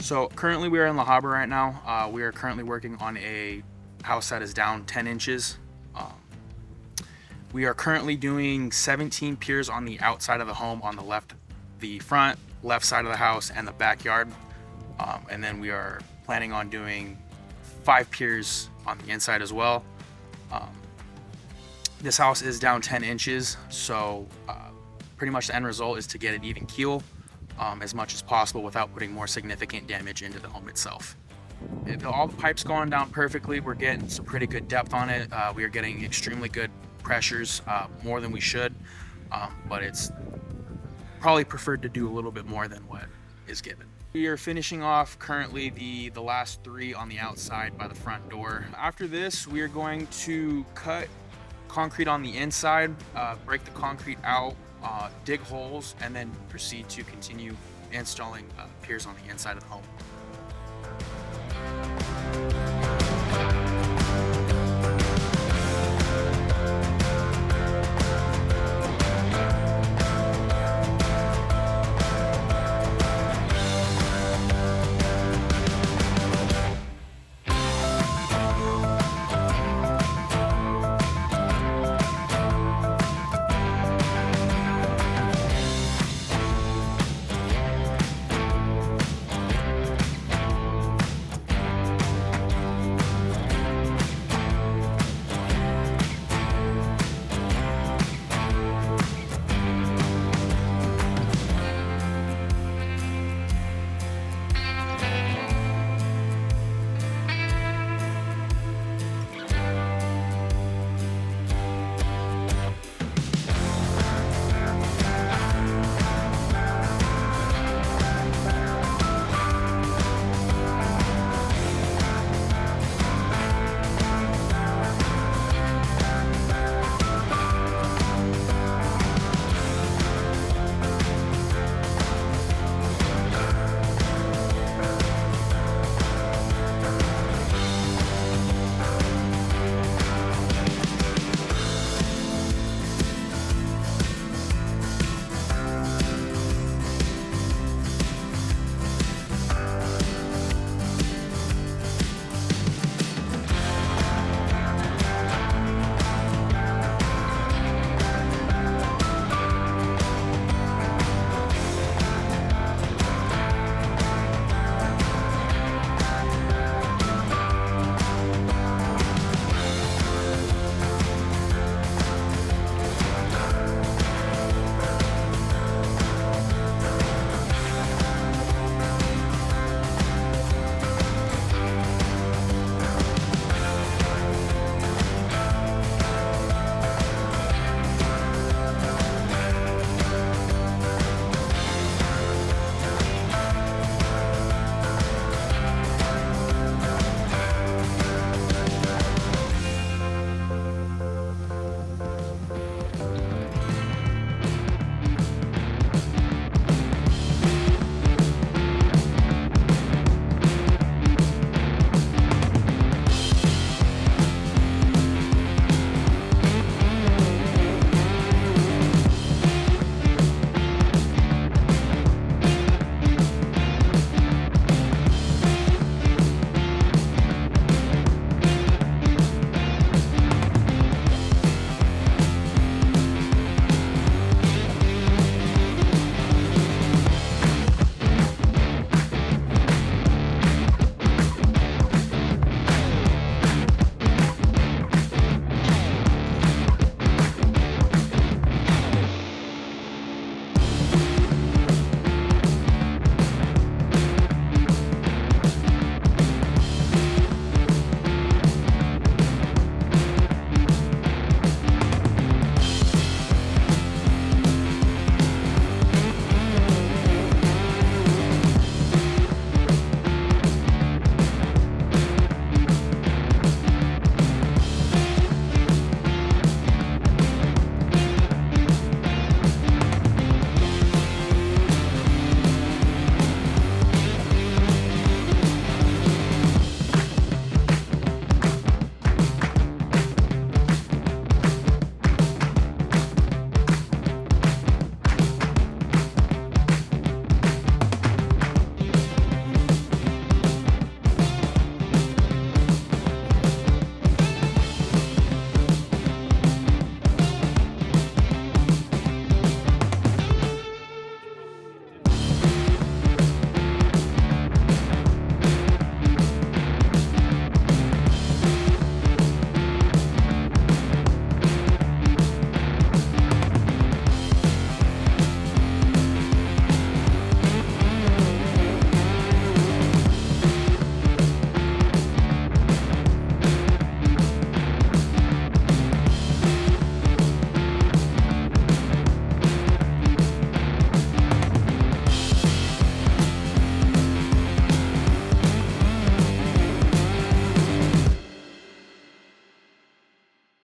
So currently we are in Habra right now. We are currently working on a house that is down 10 inches. We are currently doing 17 piers on the outside of the home on the front left side of the house and the backyard. And then we are planning on doing 5 piers on the inside as well. This house is down 10 inches, so pretty much the end result is to get an even keel as much as possible without putting more significant damage into the home itself. All the pipes going down perfectly. We're getting some pretty good depth on it. We are getting extremely good pressures, more than we should, but it's probably preferred to do a little bit more than what is given. We are finishing off currently the last 3 on the outside by the front door. After this, we are going to cut concrete on the inside, break the concrete out, dig holes, and then proceed to continue installing piers on the inside of the home.